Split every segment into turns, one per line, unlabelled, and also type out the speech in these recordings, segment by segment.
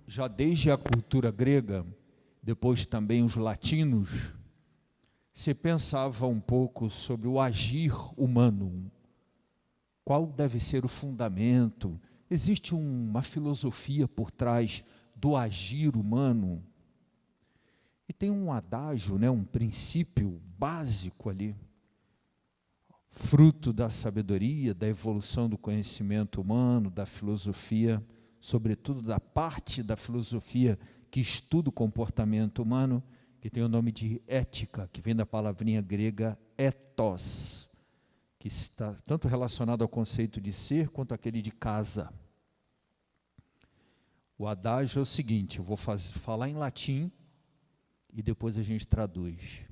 já desde a cultura grega, depois também os latinos, se pensava um pouco sobre o agir humano. Qual deve ser o fundamento? Existe uma filosofia por trás do agir humano. E tem um adágio, né, um princípio básico ali, fruto da sabedoria, da evolução do conhecimento humano, da filosofia, sobretudo da parte da filosofia que estuda o comportamento humano, que tem o nome de ética, que vem da palavrinha grega ethos, que está tanto relacionado ao conceito de ser quanto aquele de casa. O adágio é o seguinte, eu vou falar em latim e depois a gente traduz.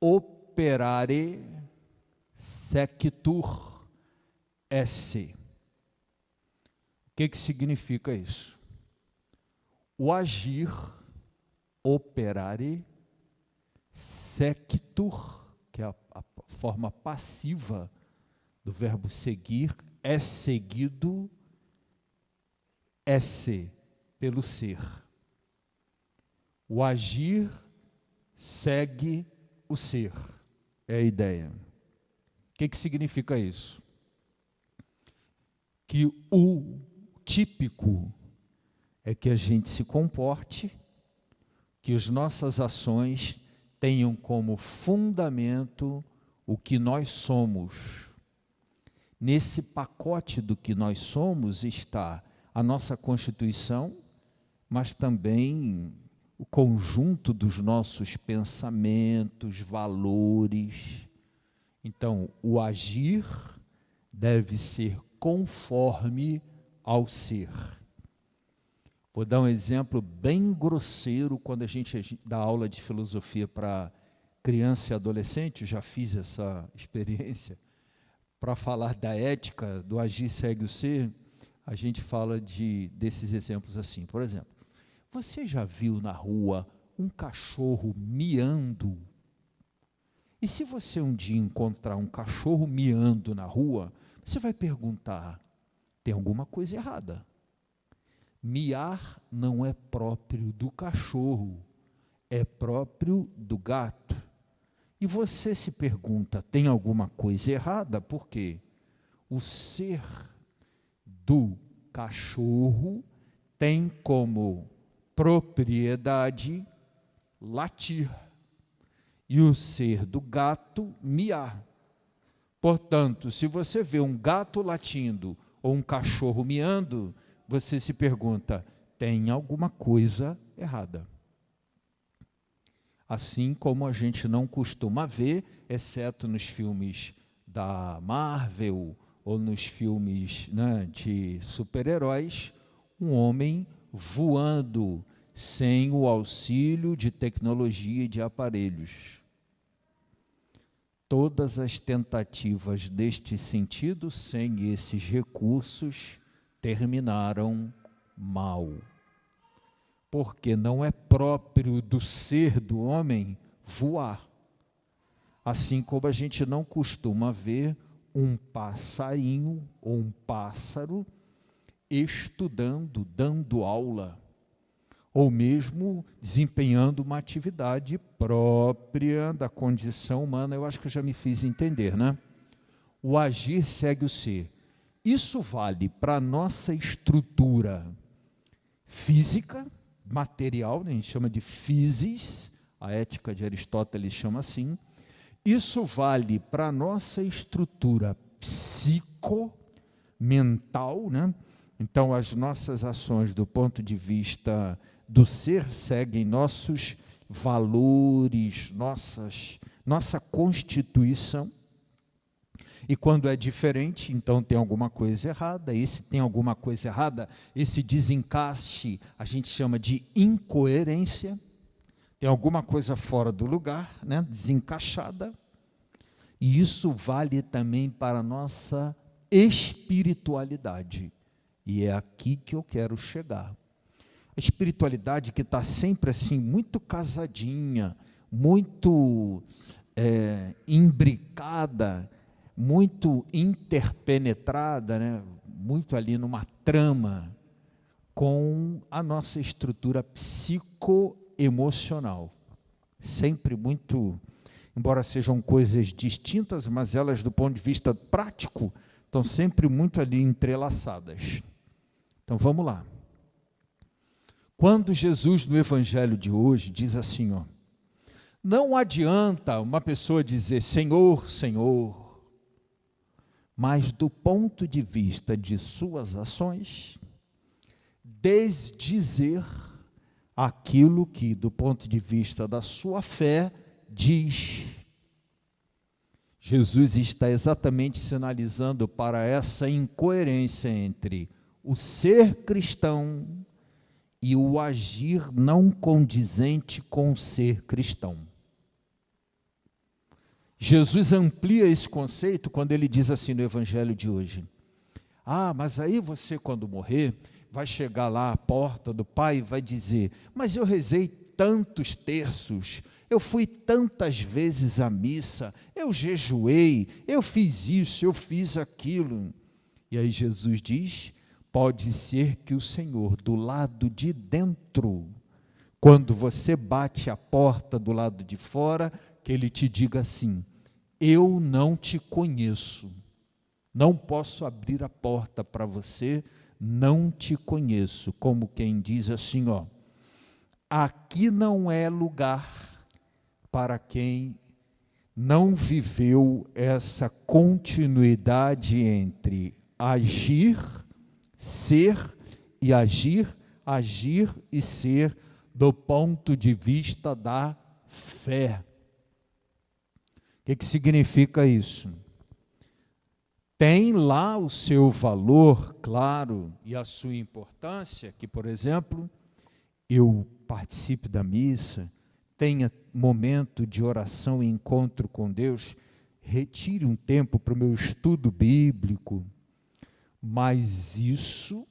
Operare sequitur esse. O que significa isso? O agir, operare, sequitur, que é a forma passiva do verbo seguir, é seguido, esse, pelo ser. O agir segue o ser, é a ideia. O que significa isso? Que o típico é que a gente se comporte, que as nossas ações tenham como fundamento o que nós somos. Nesse pacote do que nós somos está a nossa Constituição, mas também o conjunto dos nossos pensamentos, valores. Então, o agir deve ser conforme ao ser. Vou dar um exemplo bem grosseiro quando a gente dá aula de filosofia para criança e adolescente, eu já fiz essa experiência, para falar da ética, do agir segue o ser, a gente fala desses exemplos assim. Por exemplo, você já viu na rua um cachorro miando? E se você um dia encontrar um cachorro miando na rua, você vai perguntar, tem alguma coisa errada. Miar não é próprio do cachorro, é próprio do gato. E você se pergunta, tem alguma coisa errada? Por quê? O ser do cachorro tem como propriedade latir e o ser do gato miar. Portanto, se você vê um gato latindo ou um cachorro miando, você se pergunta, tem alguma coisa errada. Assim como a gente não costuma ver, exceto nos filmes da Marvel ou nos filmes, né, de super-heróis, um homem voando sem o auxílio de tecnologia e de aparelhos. Todas as tentativas deste sentido, sem esses recursos, terminaram mal. Porque não é próprio do ser do homem voar. Assim como a gente não costuma ver um passarinho ou um pássaro estudando, dando aula, ou mesmo desempenhando uma atividade própria da condição humana. Eu acho que eu já me fiz entender, né? O agir segue o ser. Isso vale para a nossa estrutura física, material, né? A gente chama de physis, a ética de Aristóteles chama assim. Isso vale para a nossa estrutura psico-mental, né? Então, as nossas ações do ponto de vista do ser seguem nossos valores, nossa constituição. E quando é diferente, então tem alguma coisa errada. E se tem alguma coisa errada, esse desencaixe a gente chama de incoerência. Tem alguma coisa fora do lugar, né? Desencaixada. E isso vale também para a nossa espiritualidade. E é aqui que eu quero chegar. A espiritualidade que está sempre assim, muito casadinha, muito imbricada, muito interpenetrada, né? Muito ali numa trama, com a nossa estrutura psicoemocional. Sempre muito, embora sejam coisas distintas, mas elas, do ponto de vista prático, estão sempre muito ali entrelaçadas. Então, vamos lá. Quando Jesus, no Evangelho de hoje, diz assim, ó, não adianta uma pessoa dizer Senhor, Senhor, mas do ponto de vista de suas ações, desdizer aquilo que, do ponto de vista da sua fé, diz. Jesus está exatamente sinalizando para essa incoerência entre o ser cristão e o agir não condizente com o ser cristão. Jesus amplia esse conceito quando ele diz assim no Evangelho de hoje, mas aí você, quando morrer, vai chegar lá à porta do Pai e vai dizer, mas eu rezei tantos terços, eu fui tantas vezes à missa, eu jejuei, eu fiz isso, eu fiz aquilo. E aí Jesus diz, pode ser que o Senhor, do lado de dentro, quando você bate a porta do lado de fora, que Ele te diga assim, eu não te conheço, não posso abrir a porta para você, não te conheço, como quem diz assim, ó, aqui não é lugar para quem não viveu essa continuidade entre agir, ser e agir, agir e ser do ponto de vista da fé. O que significa isso? Tem lá o seu valor, claro, e a sua importância, que, por exemplo, eu participe da missa, tenha momento de oração e encontro com Deus, retire um tempo para o meu estudo bíblico, mas isso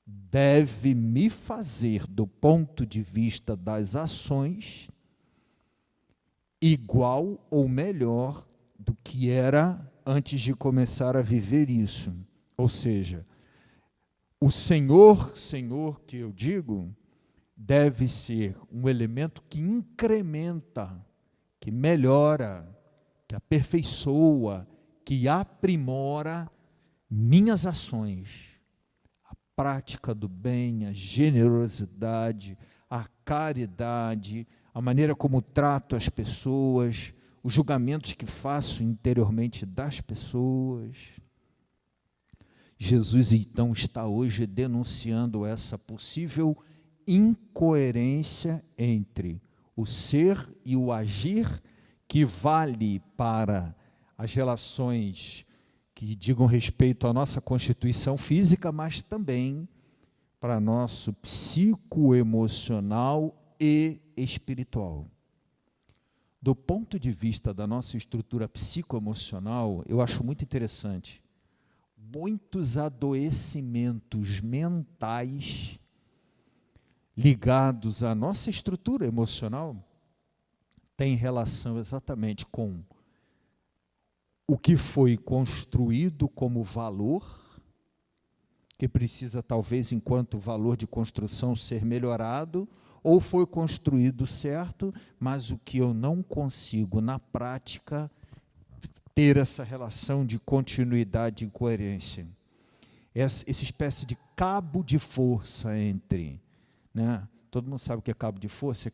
deve me fazer, do ponto de vista das ações, igual ou melhor do que era antes de começar a viver isso. Ou seja, o Senhor, Senhor que eu digo, deve ser um elemento que incrementa, que melhora, que aperfeiçoa, que aprimora minhas ações. A prática do bem, a generosidade, a caridade, a maneira como trato as pessoas, os julgamentos que faço interiormente das pessoas. Jesus, então, está hoje denunciando essa possível incoerência entre o ser e o agir, que vale para as relações que digam respeito à nossa constituição física, mas também para nosso psicoemocional e espiritual. Do ponto de vista da nossa estrutura psicoemocional, eu acho muito interessante. Muitos adoecimentos mentais ligados à nossa estrutura emocional têm relação exatamente com o que foi construído como valor, que precisa talvez, enquanto valor de construção, ser melhorado, ou foi construído certo, mas o que eu não consigo, na prática, ter essa relação de continuidade e coerência. Essa espécie de cabo de força entre, né? Todo mundo sabe o que é cabo de força,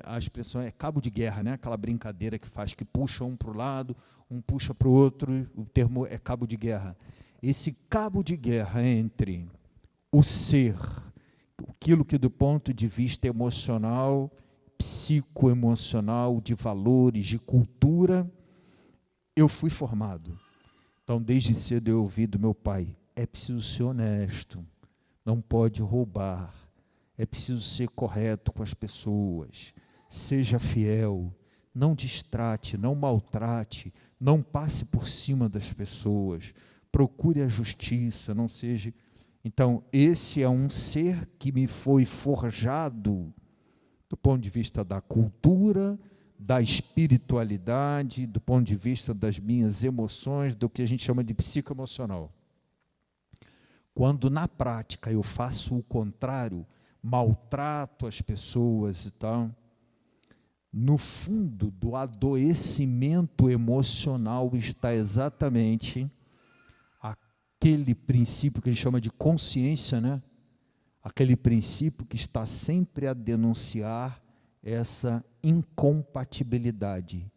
a expressão é cabo de guerra, né? Aquela brincadeira que faz, que puxa um para o lado, um puxa para o outro, o termo é cabo de guerra. Esse cabo de guerra entre o ser, aquilo que do ponto de vista emocional, psicoemocional, de valores, de cultura, eu fui formado. Então, desde cedo eu ouvi do meu pai, é preciso ser honesto, não pode roubar, é preciso ser correto com as pessoas, seja fiel, não distrate, não maltrate, não passe por cima das pessoas, procure a justiça, não seja... Então, esse é um ser que me foi forjado do ponto de vista da cultura, da espiritualidade, do ponto de vista das minhas emoções, do que a gente chama de psicoemocional. Quando na prática eu faço o contrário, maltrato as pessoas e tal, no fundo do adoecimento emocional está exatamente aquele princípio que a gente chama de consciência, né? Aquele princípio que está sempre a denunciar essa incompatibilidade,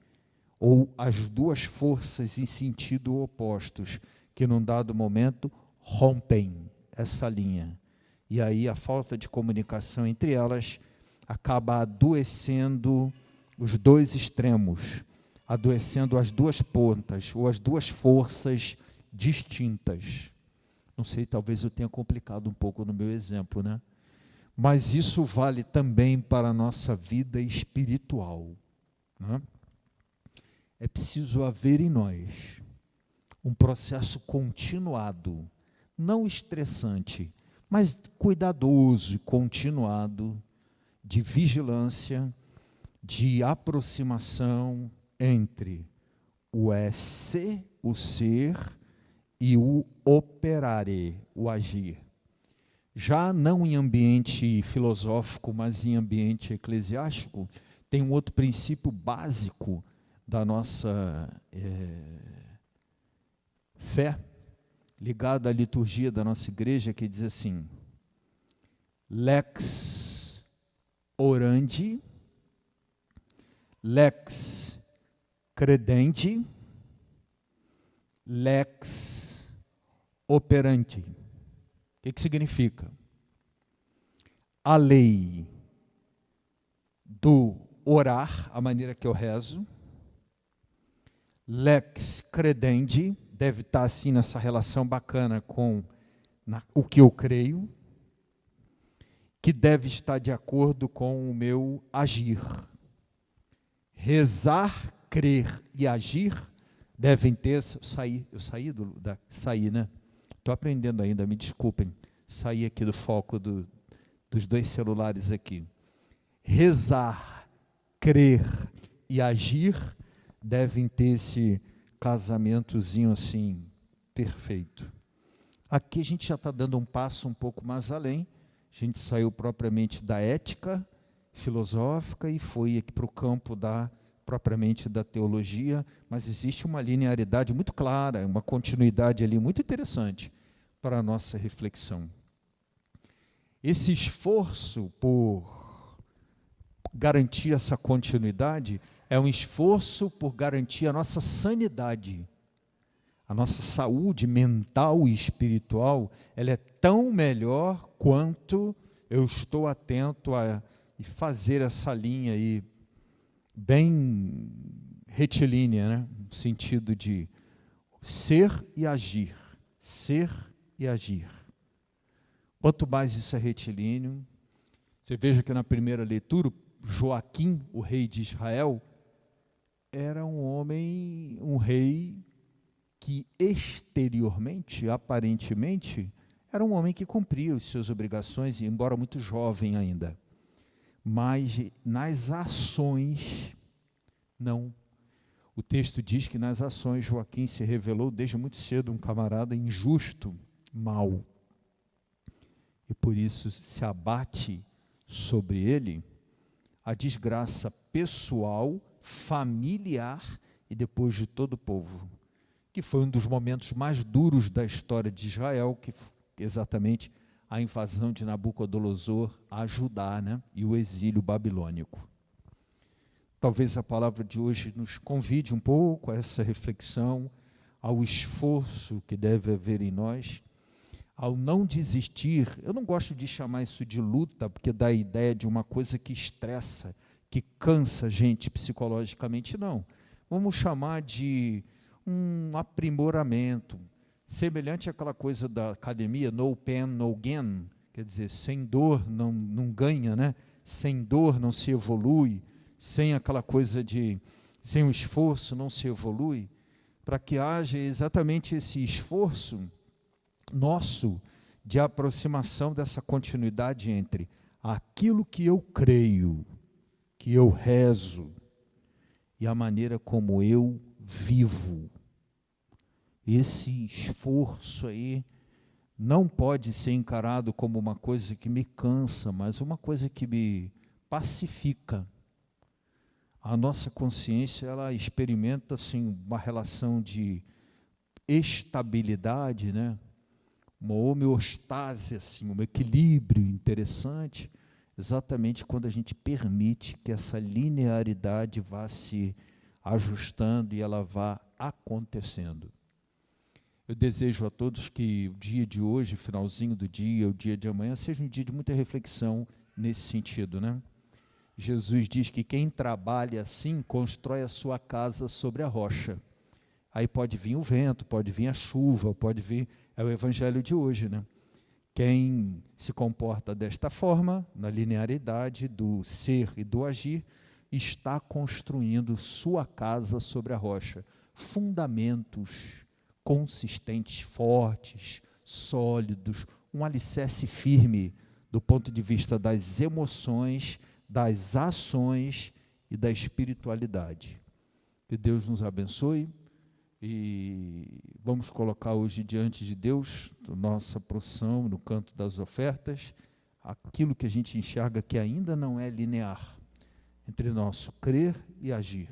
ou as duas forças em sentido opostos, que num dado momento rompem essa linha. E aí a falta de comunicação entre elas acaba adoecendo os dois extremos, adoecendo as duas pontas, ou as duas forças distintas. Não sei, talvez eu tenha complicado um pouco no meu exemplo, né? Mas isso vale também para a nossa vida espiritual, né? É preciso haver em nós um processo continuado, não estressante, mas cuidadoso e continuado, de vigilância, de aproximação entre o esse, o ser, e o operare, o agir. Já não em ambiente filosófico, mas em ambiente eclesiástico, tem um outro princípio básico da nossa fé, ligado à liturgia da nossa igreja, que diz assim: lex orandi, lex credendi, lex operandi. O que significa? A lei do orar, a maneira que eu rezo, lex credendi, deve estar assim nessa relação bacana com o que eu creio, que deve estar de acordo com o meu agir. Rezar, crer e agir devem ter... Saí, né? Estou aprendendo ainda, me desculpem. Saí aqui do foco dos dois celulares aqui. Rezar, crer e agir devem ter esse casamentozinho assim, perfeito. Aqui a gente já está dando um passo um pouco mais além. A gente saiu propriamente da ética filosófica e foi aqui para o campo propriamente da teologia, mas existe uma linearidade muito clara, uma continuidade ali muito interessante para a nossa reflexão. Esse esforço por garantir essa continuidade é um esforço por garantir a nossa sanidade. A nossa saúde mental e espiritual, ela é tão melhor quanto eu estou atento a fazer essa linha aí bem retilínea, né? No sentido de ser e agir, ser e agir. Quanto mais isso é retilíneo, você veja que na primeira leitura, Joaquim, o rei de Israel, era um rei que exteriormente, aparentemente, era um homem que cumpria as suas obrigações, embora muito jovem ainda. Mas nas ações, não. O texto diz que nas ações Joaquim se revelou desde muito cedo um camarada injusto, mau. E por isso se abate sobre ele a desgraça pessoal, familiar e depois de todo o povo, que foi um dos momentos mais duros da história de Israel, que exatamente a invasão de Nabucodonosor a Judá, né? E o exílio babilônico. Talvez a palavra de hoje nos convide um pouco a essa reflexão, ao esforço que deve haver em nós, ao não desistir. Eu não gosto de chamar isso de luta, porque dá a ideia de uma coisa que estressa, que cansa a gente psicologicamente, não. Vamos chamar de um aprimoramento, semelhante àquela coisa da academia, no pain, no gain, quer dizer, sem dor não ganha, né? Sem dor não se evolui, sem aquela coisa sem o esforço não se evolui, para que haja exatamente esse esforço nosso de aproximação dessa continuidade entre aquilo que eu creio, que eu rezo, e a maneira como eu vivo. Esse esforço aí não pode ser encarado como uma coisa que me cansa, mas uma coisa que me pacifica. A nossa consciência, ela experimenta assim, uma relação de estabilidade, né? Uma homeostase, assim, um equilíbrio interessante, exatamente quando a gente permite que essa linearidade vá se ajustando e ela vá acontecendo. Eu desejo a todos que o dia de hoje, finalzinho do dia, o dia de amanhã, seja um dia de muita reflexão nesse sentido, né? Jesus diz que quem trabalha assim, constrói a sua casa sobre a rocha. Aí pode vir o vento, pode vir a chuva, pode vir... É o evangelho de hoje, né? Quem se comporta desta forma, na linearidade do ser e do agir, está construindo sua casa sobre a rocha. Fundamentos consistentes, fortes, sólidos, um alicerce firme do ponto de vista das emoções, das ações e da espiritualidade. Que Deus nos abençoe e vamos colocar hoje diante de Deus, nossa procissão, no canto das ofertas, aquilo que a gente enxerga que ainda não é linear entre nosso crer e agir.